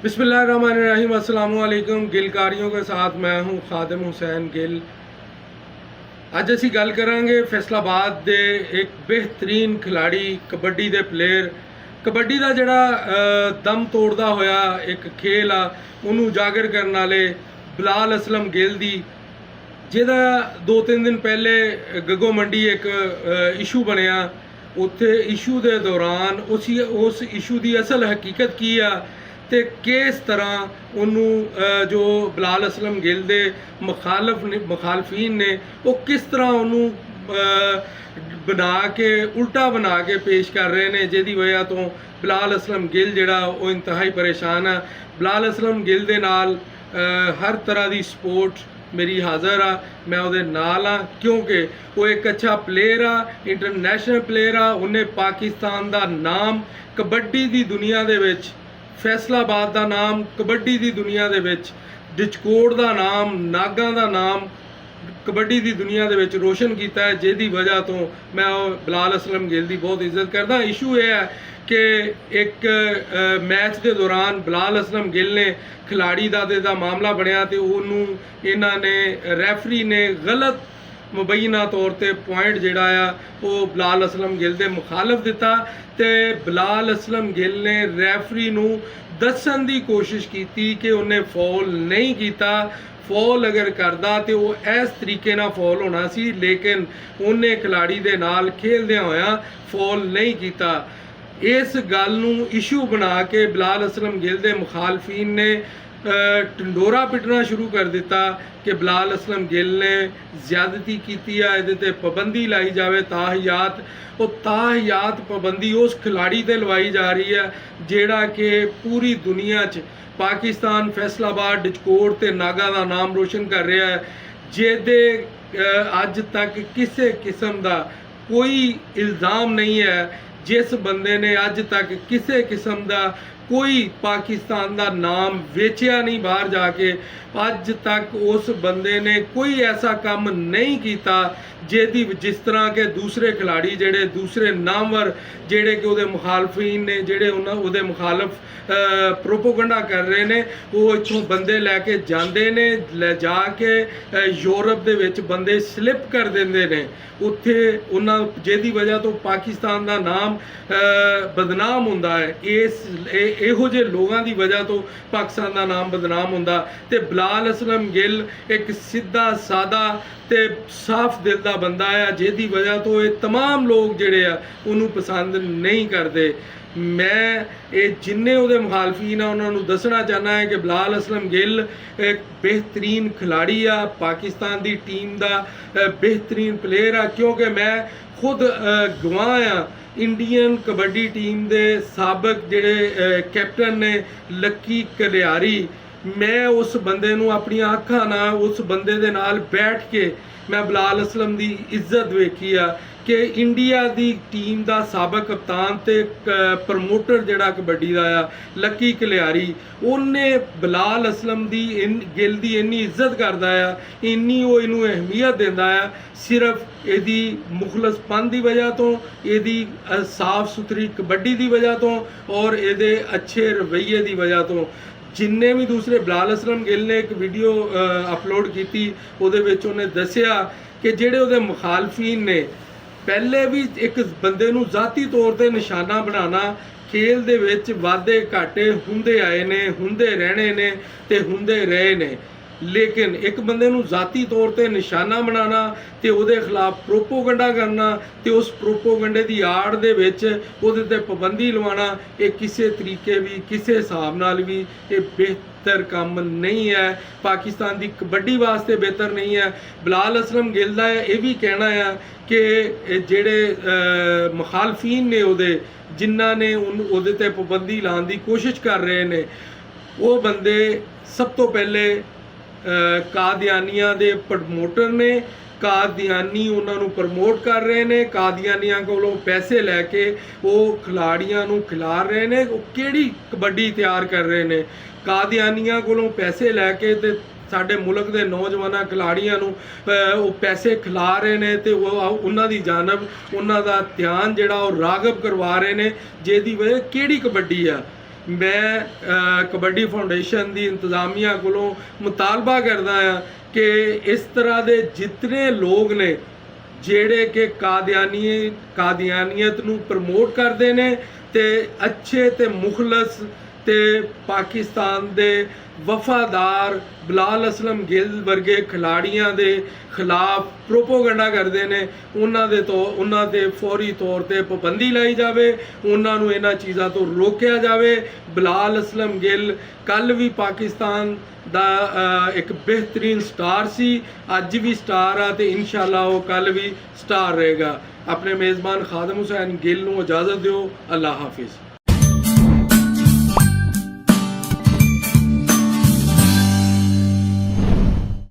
बिस्मिल्लाहिर्रहमानिर्रहीम अस्सलाम वालेकुम। गिलकारियों के साथ मैं हूँ खादिम हुसैन गिल। ਅੱਜ ਅਸੀਂ ਗੱਲ ਕਰਾਂਗੇ ਫੈਸਲਾਬਾਦ ਦੇ ਇੱਕ ਬਿਹਤਰੀਨ ਖਿਲਾੜੀ, ਕਬੱਡੀ ਦੇ ਪਲੇਅਰ, ਕਬੱਡੀ ਦਾ ਜਿਹੜਾ ਦਮ ਤੋੜਦਾ ਹੋਇਆ ਇੱਕ ਖੇਲ ਆ ਉਹਨੂੰ ਉਜਾਗਰ ਕਰਨ ਵਾਲੇ ਬਿਲਾਲ ਅਸਲਮ ਗਿੱਲ ਦੀ, ਜਿਹਦਾ 2-3 ਦਿਨ ਪਹਿਲੇ ਗੱਗੋ ਮੰਡੀ ਇੱਕ ਇਸ਼ੂ ਬਣਿਆ। ਉੱਥੇ ਇਸ਼ੂ ਦੇ ਦੌਰਾਨ ਉਸ ਇਸ਼ੂ ਦੀ ਅਸਲ ਹਕੀਕਤ ਕੀ ਆ ਤੇ ਕਿਸ ਤਰ੍ਹਾਂ ਉਹਨੂੰ ਜੋ ਬਿਲਾਲ ਅਸਲਮ ਗਿੱਲ ਦੇ ਮੁਖਾਲਫੀਨ ਨੇ ਉਹ ਕਿਸ ਤਰ੍ਹਾਂ ਉਹਨੂੰ ਬਣਾ ਕੇ ਉਲਟਾ ਬਣਾ ਕੇ ਪੇਸ਼ ਕਰ ਰਹੇ ਨੇ, ਜਿਹਦੀ ਵਜ੍ਹਾ ਤੋਂ ਬਿਲਾਲ ਅਸਲਮ ਗਿੱਲ ਜਿਹੜਾ ਉਹ ਇੰਤਹਾਈ ਪਰੇਸ਼ਾਨ ਆ। ਬਿਲਾਲ ਅਸਲਮ ਗਿੱਲ ਦੇ ਨਾਲ ਹਰ ਤਰ੍ਹਾਂ ਦੀ ਸਪੋਰਟ ਮੇਰੀ ਹਾਜ਼ਰ ਆ, ਮੈਂ ਉਹਦੇ ਨਾਲ ਆ, ਕਿਉਂਕਿ ਉਹ ਇੱਕ ਅੱਛਾ ਪਲੇਅਰ ਆ, ਇੰਟਰਨੈਸ਼ਨਲ ਪਲੇਅਰ ਆ। ਉਹਨੇ ਪਾਕਿਸਤਾਨ ਦਾ ਨਾਮ ਕਬੱਡੀ ਦੀ ਦੁਨੀਆ ਦੇ ਵਿੱਚ, ਫੈਸਲਾਬਾਦ ਦਾ ਨਾਮ ਕਬੱਡੀ ਦੀ ਦੁਨੀਆ ਦੇ ਵਿੱਚ, ਡਿਚਕੋਟ ਦਾ ਨਾਮ, ਨਾਗਾ ਦਾ ਨਾਮ ਕਬੱਡੀ ਦੀ ਦੁਨੀਆ ਦੇ ਵਿੱਚ ਰੋਸ਼ਨ ਕੀਤਾ ਹੈ, ਜਿਹਦੀ ਵਜ੍ਹਾ ਤੋਂ ਮੈਂ ਉਹ ਬਿਲਾਲ ਅਸਲਮ ਗਿੱਲ ਦੀ ਬਹੁਤ ਇੱਜ਼ਤ ਕਰਦਾ। ਇਸ਼ੂ ਇਹ ਹੈ ਕਿ ਇੱਕ ਮੈਚ ਦੇ ਦੌਰਾਨ ਬਿਲਾਲ ਅਸਲਮ ਗਿੱਲ ਨੇ ਖਿਲਾੜੀ ਦਾ ਮਾਮਲਾ ਬਣਿਆ ਤੇ ਉਹਨੂੰ ਇਹਨਾਂ ਨੇ ਰੈਫਰੀ ਨੇ ਗਲਤ ਮੁਬੈਨਾ ਤੌਰ ਤੇ ਪੁਆਇੰਟ ਜਿਹੜਾ ਆ ਉਹ ਬਿਲਾਲ ਅਸਲਮ ਗਿੱਲ ਦੇ ਮੁਖਾਲਫ ਦਿੱਤਾ ਤੇ ਬਿਲਾਲ ਅਸਲਮ ਗਿੱਲ ਨੇ ਰੈਫਰੀ ਨੂੰ ਦੱਸਣ ਦੀ ਕੋਸ਼ਿਸ਼ ਕੀਤੀ ਕਿ ਉਹਨੇ ਫਾਉਲ ਨਹੀਂ ਕੀਤਾ। ਫਾਉਲ ਅਗਰ ਕਰਦਾ ਤੇ ਉਹ ਇਸ ਤਰੀਕੇ ਨਾਲ ਫਾਉਲ ਹੋਣਾ ਸੀ, ਲੇਕਿਨ ਉਹਨੇ ਖਿਲਾੜੀ ਦੇ ਨਾਲ ਖੇਲਦਿਆਂ ਹੋਇਆਂ ਫਾਉਲ ਨਹੀਂ ਕੀਤਾ। ਇਸ ਗੱਲ ਨੂੰ ਇਸ਼ੂ ਬਣਾ ਕੇ ਬਿਲਾਲ ਅਸਲਮ ਗਿੱਲ ਦੇ ਮੁਖਾਲਫੀਨ ਨੇ ਢੰਡੋਰਾ ਪਿੱਟਣਾ ਸ਼ੁਰੂ ਕਰ ਦਿੱਤਾ ਕਿ ਬਿਲਾਲ ਅਸਲਮ ਗਿੱਲ ਨੇ ਜ਼ਿਆਦਤੀ ਕੀਤੀ ਆ, ਇਹਦੇ ਤੇ ਪਾਬੰਦੀ ਲਾਈ ਜਾਵੇ। ਤਾਹਿਯਾਤ ਪਾਬੰਦੀ ਉਸ ਖਿਲਾੜੀ ਤੇ ਲਵਾਈ ਜਾ ਰਹੀ ਹੈ ਜਿਹੜਾ ਕਿ ਪੂਰੀ ਦੁਨੀਆ 'ਚ ਪਾਕਿਸਤਾਨ, ਫੈਸਲਾਬਾਦ, ਡਿਚਕੋਟ ਤੇ ਨਾਗਾ ਦਾ ਨਾਮ ਰੋਸ਼ਨ ਕਰ ਰਿਹਾ ਹੈ, ਜਿਹਦੇ ਅੱਜ ਤੱਕ ਕਿਸੇ ਕਿਸਮ ਦਾ ਕੋਈ ਇਲਜ਼ਾਮ ਨਹੀਂ ਹੈ, ਜਿਸ ਬੰਦੇ ਨੇ ਅੱਜ ਤੱਕ ਕਿਸੇ ਕਿਸਮ ਦਾ ਕੋਈ ਪਾਕਿਸਤਾਨ ਦਾ ਨਾਮ ਵੇਚਿਆ ਨਹੀਂ ਬਾਹਰ ਜਾ ਕੇ। ਅੱਜ ਤੱਕ ਉਸ ਬੰਦੇ ਨੇ ਕੋਈ ਐਸਾ ਕੰਮ ਨਹੀਂ ਕੀਤਾ ਜਿਸ ਤਰ੍ਹਾਂ ਕਿ ਦੂਸਰੇ ਖਿਲਾੜੀ ਜਿਹੜੇ ਦੂਸਰੇ ਨਾਮਵਰ ਜਿਹੜੇ ਕਿ ਉਹਦੇ ਮੁਖਾਲਫੀਨ ਨੇ, ਜਿਹੜੇ ਉਹਦੇ ਮੁਖਾਲਫ ਪ੍ਰੋਪੋਗੰਡਾ ਕਰ ਰਹੇ ਨੇ, ਉਹ ਇੱਥੋਂ ਬੰਦੇ ਲੈ ਕੇ ਜਾਂਦੇ ਨੇ, ਲੈ ਜਾ ਕੇ ਯੂਰਪ ਦੇ ਵਿੱਚ ਬੰਦੇ ਸਲਿੱਪ ਕਰ ਦਿੰਦੇ ਨੇ ਉੱਥੇ ਉਹਨਾਂ, ਜਿਹਦੀ ਵਜ੍ਹਾ ਤੋਂ ਪਾਕਿਸਤਾਨ ਦਾ ਨਾਮ ਬਦਨਾਮ ਹੁੰਦਾ ਹੈ। ਇਹੋ ਜਿਹੇ ਲੋਕਾਂ ਦੀ ਵਜ੍ਹਾ ਤੋਂ ਪਾਕਿਸਤਾਨ ਦਾ ਨਾਮ ਬਦਨਾਮ ਹੁੰਦਾ। ਤੇ ਬਿਲਾਲ ਅਸਲਮ ਗਿੱਲ ਇੱਕ ਸਿੱਧਾ ਸਾਦਾ ਤੇ ਸਾਫ਼ ਦਿਲ ਦਾ ਬੰਦਾ ਆ, ਜਿਹਦੀ ਵਜ੍ਹਾ ਤੋਂ ਇਹ तमाम ਲੋਕ ਜਿਹੜੇ ਆ ਉਹਨੂੰ ਪਸੰਦ ਨਹੀਂ ਕਰਦੇ। ਮੈਂ ਇਹ ਜਿੰਨੇ ਉਹਦੇ ਮੁਖਾਲਫੀਨ ਆ ਉਹਨਾਂ ਨੂੰ ਦੱਸਣਾ ਚਾਹੁੰਦਾ ਹੈ ਕਿ ਬਿਲਾਲ ਅਸਲਮ ਗਿੱਲ ਇੱਕ ਬਿਹਤਰੀਨ ਖਿਲਾੜੀ ਆ, ਪਾਕਿਸਤਾਨ ਦੀ ਟੀਮ ਦਾ ਬਿਹਤਰੀਨ ਪਲੇਅਰ ਆ, ਕਿਉਂਕਿ ਮੈਂ ਖੁਦ ਗਵਾਹ ਆ ਇੰਡੀਅਨ ਕਬੱਡੀ ਟੀਮ ਦੇ ਸਾਬਕ ਜਿਹੜੇ ਕੈਪਟਨ ਨੇ ਲੱਕੀ ਕਲਿਆਰੀ। ਮੈਂ ਉਸ ਬੰਦੇ ਨੂੰ ਆਪਣੀਆਂ ਅੱਖਾਂ ਨਾਲ, ਉਸ ਬੰਦੇ ਦੇ ਨਾਲ ਬੈਠ ਕੇ ਮੈਂ ਬਿਲਾਲ ਅਸਲਮ ਦੀ ਇੱਜ਼ਤ ਵੇਖੀ ਆ ਕਿ ਇੰਡੀਆ ਦੀ ਟੀਮ ਦਾ ਸਾਬਕ ਕਪਤਾਨ ਤੇ ਪ੍ਰਮੋਟਰ ਜਿਹੜਾ ਕਬੱਡੀ ਦਾ ਆ ਲੱਕੀ ਕਲਿਆਰੀ, ਉਹਨੇ ਬਿਲਾਲ ਅਸਲਮ ਦੀ ਗਿੱਲ ਦੀ ਇੰਨੀ ਇੱਜ਼ਤ ਕਰਦਾ ਆ, ਇੰਨੀ ਉਹ ਇਹਨੂੰ ਅਹਿਮੀਅਤ ਦਿੰਦਾ ਆ, ਸਿਰਫ ਇਹਦੀ ਮੁਖਲਸਪਨ ਦੀ ਵਜ੍ਹਾ ਤੋਂ, ਇਹਦੀ ਸਾਫ਼ ਸੁਥਰੀ ਕਬੱਡੀ ਦੀ ਵਜ੍ਹਾ ਤੋਂ ਔਰ ਇਹਦੇ ਅੱਛੇ ਰਵੱਈਏ ਦੀ ਵਜ੍ਹਾ ਤੋਂ। ਜਿੰਨੇ ਵੀ ਦੂਸਰੇ ਬਿਲਾਲ ਅਸਲਮ ਗਿੱਲ ਨੇ ਇੱਕ ਵੀਡੀਓ ਅਪਲੋਡ ਕੀਤੀ, ਉਹਦੇ ਵਿੱਚ ਉਹਨੇ ਦੱਸਿਆ ਕਿ ਜਿਹੜੇ ਉਹਦੇ ਮੁਖਾਲਫੀਨ ਨੇ ਪਹਿਲੇ ਵੀ ਇੱਕ ਬੰਦੇ ਨੂੰ ਜ਼ਾਤੀ ਤੌਰ ਤੇ ਨਿਸ਼ਾਨਾ ਬਣਾਉਣਾ ਖੇਲ ਦੇ ਵਿੱਚ ਵਾਧੇ ਘਾਟੇ ਹੁੰਦੇ ਆਏ ਨੇ, ਹੁੰਦੇ ਰਹਿਣੇ ਨੇ ਤੇ ਹੁੰਦੇ ਰਹੇ ਨੇ, ਲੇਕਿਨ ਇੱਕ ਬੰਦੇ ਨੂੰ ਜ਼ਾਤੀ ਤੌਰ ਤੇ ਨਿਸ਼ਾਨਾ ਬਣਾਉਣਾ ਤੇ ਉਹਦੇ ਖਿਲਾਫ ਪ੍ਰੋਪੋਗੰਡਾ ਕਰਨਾ ਤੇ ਉਸ ਪ੍ਰੋਪੋਗੰਡੇ ਦੀ ਆੜ ਦੇ ਵਿੱਚ ਉਹਦੇ ਤੇ ਪਾਬੰਦੀ ਲਵਾਉਣਾ, ਇਹ ਕਿਸੇ ਤਰੀਕੇ ਵੀ, ਕਿਸੇ ਹਿਸਾਬ ਨਾਲ ਵੀ ਇਹ ਬਿਹਤਰ ਕੰਮ ਨਹੀਂ ਹੈ, ਪਾਕਿਸਤਾਨ ਦੀ ਕਬੱਡੀ ਵਾਸਤੇ ਬਿਹਤਰ ਨਹੀਂ ਹੈ। ਬਿਲਾਲ ਅਸਲਮ ਗਿੱਲ ਦਾ ਇਹ ਵੀ ਕਹਿਣਾ ਆ ਕਿ ਜਿਹੜੇ ਮੁਖਾਲਫੀਨ ਨੇ ਉਹਦੇ, ਜਿਨ੍ਹਾਂ ਨੇ ਉਹਦੇ ਤੇ ਪਾਬੰਦੀ ਲਾਉਣ ਦੀ ਕੋਸ਼ਿਸ਼ ਕਰ ਰਹੇ ਨੇ, ਉਹ ਬੰਦੇ ਸਭ ਤੋਂ ਪਹਿਲੇ ਕਾਦੀਆਨੀਆਂ ਦੇ ਪ੍ਰਮੋਟਰ ਨੇ। ਕਾਦੀਆਨੀ ਉਹਨਾਂ ਨੂੰ ਪ੍ਰਮੋਟ ਕਰ ਰਹੇ ਨੇ, ਕਾਦੀਆਨੀਆਂ ਕੋਲੋਂ ਪੈਸੇ ਲੈ ਕੇ ਉਹ ਖਿਲਾੜੀਆਂ ਨੂੰ ਖਿਲਾ ਰਹੇ ਨੇ। ਉਹ ਕਿਹੜੀ ਕਬੱਡੀ ਤਿਆਰ ਕਰ ਰਹੇ ਨੇ? ਕਾਦੀਆਨੀਆਂ ਕੋਲੋਂ ਪੈਸੇ ਲੈ ਕੇ ਤੇ ਸਾਡੇ ਮੁਲਕ ਦੇ ਨੌਜਵਾਨਾਂ ਖਿਲਾੜੀਆਂ ਨੂੰ ਉਹ ਪੈਸੇ ਖਿਲਾ ਰਹੇ ਨੇ ਤੇ ਉਹਨਾਂ ਦੀ ਜਾਨਬ ਉਹਨਾਂ ਦਾ ਧਿਆਨ ਜਿਹੜਾ ਉਹ ਰਾਗਬ ਕਰਵਾ ਰਹੇ ਨੇ, ਜਿਹਦੀ ਵਜ੍ਹਾ ਕਿਹੜੀ ਕਬੱਡੀ ਆ? ਮੈਂ ਕਬੱਡੀ ਫਾਊਂਡੇਸ਼ਨ ਦੀ ਇੰਤਜ਼ਾਮੀਆ ਕੋਲੋਂ ਮੁਤਾਲਬਾ ਕਰਦਾ ਹਾਂ ਕਿ ਇਸ ਤਰ੍ਹਾਂ ਦੇ ਜਿਤਨੇ ਲੋਕ ਨੇ ਜਿਹੜੇ ਕਿ ਕਾਦੀਆਨੀਅਤ ਨੂੰ ਪ੍ਰਮੋਟ ਕਰਦੇ ਨੇ ਤੇ ਅੱਛੇ ਤੇ ਮੁਖਲਸ ਤੇ ਪਾਕਿਸਤਾਨ ਦੇ ਵਫਾਦਾਰ ਬਿਲਾਲ ਅਸਲਮ ਗਿੱਲ ਵਰਗੇ ਖਿਲਾੜੀਆਂ ਦੇ ਖਿਲਾਫ ਪ੍ਰੋਪੋਗੰਡਾ ਕਰਦੇ ਨੇ, ਉਹਨਾਂ ਤੇ ਫੌਰੀ ਤੌਰ ਤੇ ਪਾਬੰਦੀ ਲਾਈ ਜਾਵੇ, ਉਹਨਾਂ ਨੂੰ ਇਹਨਾਂ ਚੀਜ਼ਾਂ ਤੋਂ ਰੋਕਿਆ ਜਾਵੇ। ਬਿਲਾਲ ਅਸਲਮ ਗਿੱਲ ਕੱਲ੍ਹ ਵੀ ਪਾਕਿਸਤਾਨ ਦਾ ਇੱਕ ਬਿਹਤਰੀਨ ਸਟਾਰ ਸੀ, ਅੱਜ ਵੀ ਸਟਾਰ ਆ ਤੇ ਇਨਸ਼ਾਅੱਲਾ ਉਹ ਕੱਲ੍ਹ ਵੀ ਸਟਾਰ ਰਹੇਗਾ। ਆਪਣੇ ਮੇਜ਼ਬਾਨ ਖਾਦਮ ਹੁਸੈਨ ਗਿੱਲ ਨੂੰ ਇਜਾਜ਼ਤ ਦਿਓ। ਅੱਲਾ ਹਾਫਿਜ਼।